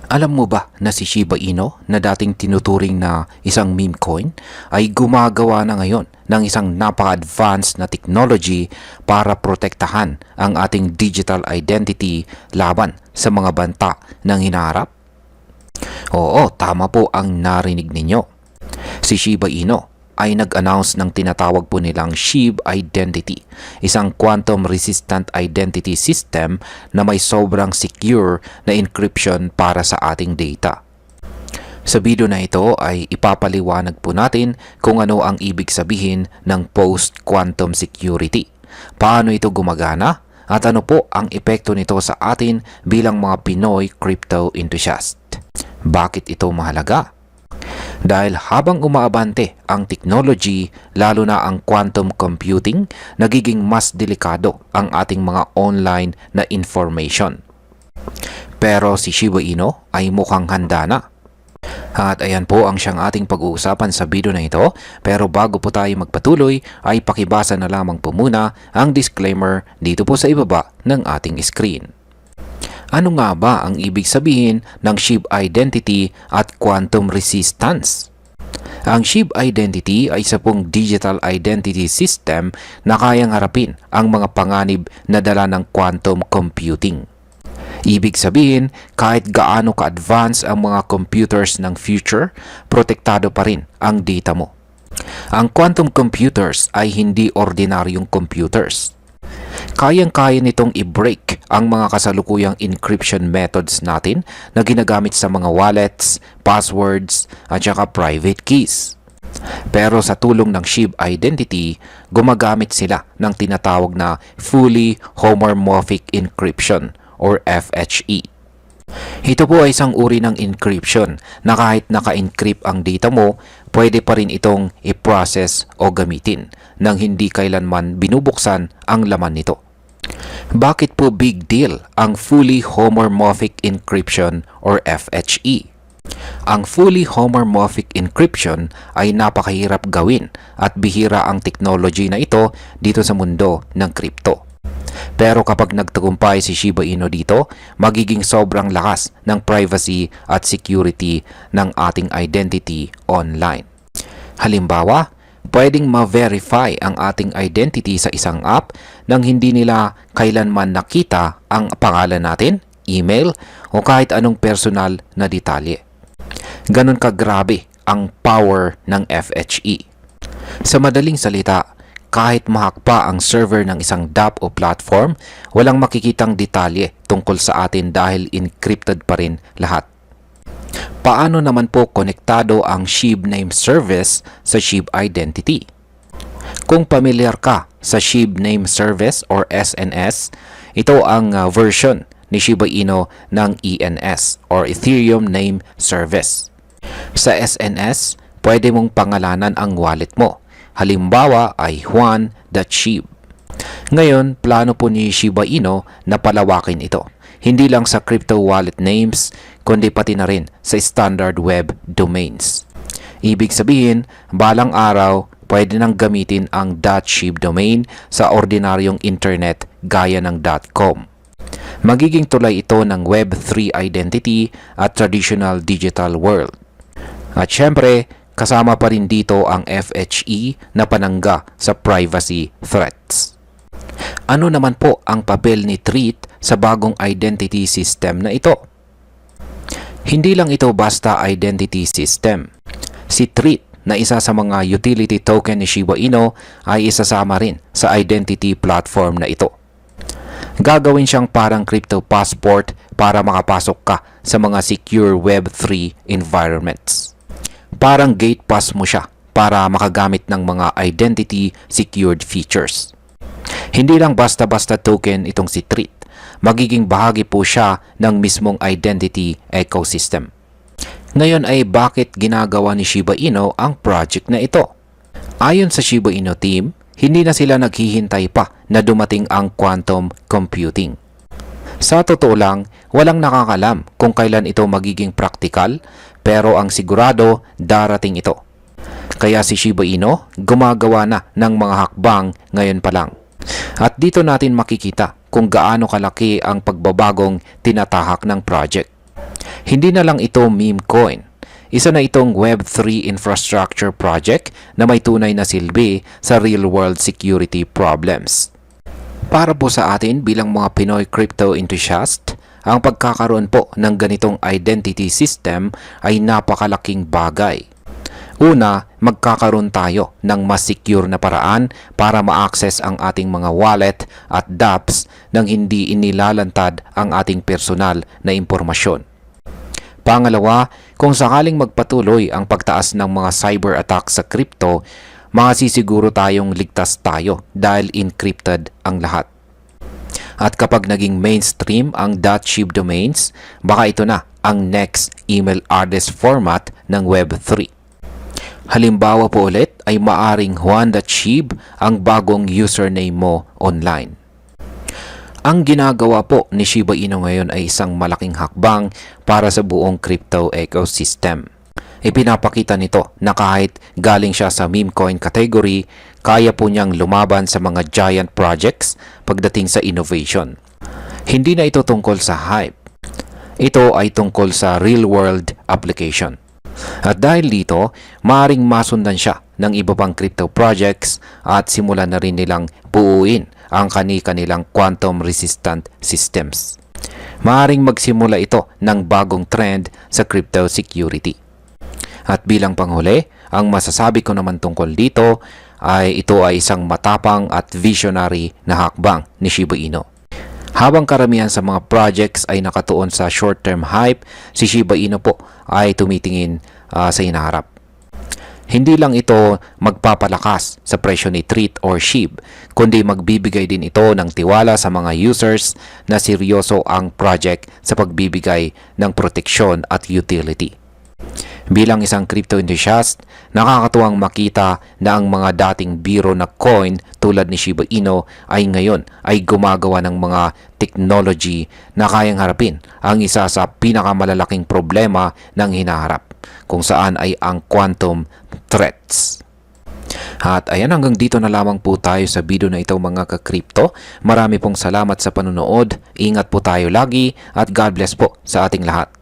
Alam mo ba na si Shiba Inu na dating tinuturing na isang meme coin ay gumagawa na ngayon ng isang napaka-advanced na technology para protektahan ang ating digital identity laban sa mga banta ng hinaharap? Oo, tama po ang narinig ninyo. Si Shiba Inu ay nag-announce ng tinatawag po nilang SHIB Identity, isang quantum-resistant identity system na may sobrang secure na encryption para sa ating data. Sa video na ito ay ipapaliwanag po natin kung ano ang ibig sabihin ng post-quantum security, paano ito gumagana, at ano po ang epekto nito sa atin bilang mga Pinoy crypto enthusiast. Bakit ito mahalaga? Dahil habang umaabante ang technology, lalo na ang quantum computing, nagiging mas delikado ang ating mga online na information. Pero si Shiba Inu ay mukhang handa na. At ayan po ang siyang ating pag-uusapan sa video na ito. Pero bago po tayo magpatuloy, ay pakibasa na lamang po muna ang disclaimer dito po sa ibaba ng ating screen. Ano nga ba ang ibig sabihin ng SHIB identity at quantum resistance? Ang SHIB identity ay isa pong digital identity system na kayang harapin ang mga panganib na dala ng quantum computing. Ibig sabihin, kahit gaano ka-advance ang mga computers ng future, protektado pa rin ang data mo. Ang quantum computers ay hindi ordinaryong computers. Kayang-kaya nitong i-break ang mga kasalukuyang encryption methods natin na ginagamit sa mga wallets, passwords, at saka private keys. Pero sa tulong ng SHIB identity, gumagamit sila ng tinatawag na fully homomorphic encryption or FHE. Ito po ay isang uri ng encryption na kahit naka-encrypt ang data mo, pwede pa rin itong i-process o gamitin nang hindi kailanman binubuksan ang laman nito. Bakit po big deal ang fully homomorphic encryption or FHE? Ang fully homomorphic encryption ay napakahirap gawin at bihira ang technology na ito dito sa mundo ng crypto. Pero kapag nagtagumpay si Shiba Inu dito, magiging sobrang lakas ng privacy at security ng ating identity online. Halimbawa, pwedeng ma-verify ang ating identity sa isang app nang hindi nila kailanman nakita ang pangalan natin, email, o kahit anong personal na detalye. Ganon kagrabe ang power ng FHE. Sa madaling salita, kahit mahak pa ang server ng isang DApp o platform, walang makikitang detalye tungkol sa atin dahil encrypted pa rin lahat. Paano naman po konektado ang SHIB name service sa SHIB identity? Kung pamilyar ka sa SHIB name service or SNS, ito ang version ni Shiba Inu ng ENS or Ethereum Name Service. Sa SNS, pwede mong pangalanan ang wallet mo. Halimbawa ay Juan.SHIB. Ngayon, plano po ni Shiba Inu na palawakin ito. Hindi lang sa crypto wallet names, kundi pati na rin sa standard web domains. Ibig sabihin, balang araw, pwede nang gamitin ang .SHIB domain sa ordinaryong internet gaya ng .com. Magiging tulay ito ng Web3 identity at traditional digital world. At syempre, kasama pa rin dito ang FHE na panangga sa privacy threats. Ano naman po ang papel ni Treat sa bagong identity system na ito? Hindi lang ito basta identity system. Si Treat na isa sa mga utility token ni Shiba Inu ay isasama rin sa identity platform na ito. Gagawin siyang parang crypto passport para makapasok ka sa mga secure Web3 environments. Parang gate pass mo siya para makagamit ng mga identity secured features. Hindi lang basta-basta token itong si Treat. Magiging bahagi po siya ng mismong identity ecosystem. Ngayon ay bakit ginagawa ni Shiba Inu ang project na ito? Ayon sa Shiba Inu team, hindi na sila naghihintay pa na dumating ang quantum computing. Sa totoo lang, walang nakakalam kung kailan ito magiging praktikal, pero ang sigurado, darating ito. Kaya si Shiba Inu gumagawa na ng mga hakbang ngayon pa lang. At dito natin makikita kung gaano kalaki ang pagbabagong tinatahak ng project. Hindi na lang ito meme coin. Isa na itong Web3 infrastructure project na may tunay na silbi sa real-world security problems. Para po sa atin bilang mga Pinoy crypto enthusiast, ang pagkakaroon po ng ganitong identity system ay napakalaking bagay. Una, magkakaroon tayo ng mas secure na paraan para ma-access ang ating mga wallet at dApps nang hindi inilalantad ang ating personal na impormasyon. Pangalawa, kung sakaling magpatuloy ang pagtaas ng mga cyber attack sa crypto, masisiguro tayong ligtas tayo dahil encrypted ang lahat. At kapag naging mainstream ang .shib domains, baka ito na ang next email address format ng Web3. Halimbawa po ulit ay maaring Juan.shib ang bagong username mo online. Ang ginagawa po ni Shiba Inu ngayon ay isang malaking hakbang para sa buong crypto ecosystem. Ipinapakita nito na kahit galing siya sa meme coin category, kaya po niyang lumaban sa mga giant projects pagdating sa innovation. Hindi na ito tungkol sa hype. Ito ay tungkol sa real-world application. At dahil dito, maaaring masundan siya ng iba pang crypto projects at simulan na rin nilang buuin ang kani-kanilang quantum-resistant systems. Maaaring magsimula ito ng bagong trend sa crypto security. At bilang panghuli, ang masasabi ko naman tungkol dito ay ito ay isang matapang at visionary na hakbang ni Shiba Inu. Habang karamihan sa mga projects ay nakatuon sa short-term hype, si Shiba Inu po ay tumitingin sa hinaharap. Hindi lang ito magpapalakas sa presyo ni Treat or SHIB, kundi magbibigay din ito ng tiwala sa mga users na seryoso ang project sa pagbibigay ng proteksyon at utility. Bilang isang crypto enthusiast, nakakatuwang makita na ang mga dating biro na coin tulad ni Shiba Inu ay ngayon ay gumagawa ng mga technology na kayang harapin ang isa sa pinakamalalaking problema ng hinaharap, kung saan ay ang quantum threats. At ayan, hanggang dito na lamang po tayo sa video na ito mga ka-crypto. Marami pong salamat sa panonood. Ingat po tayo lagi at God bless po sa ating lahat.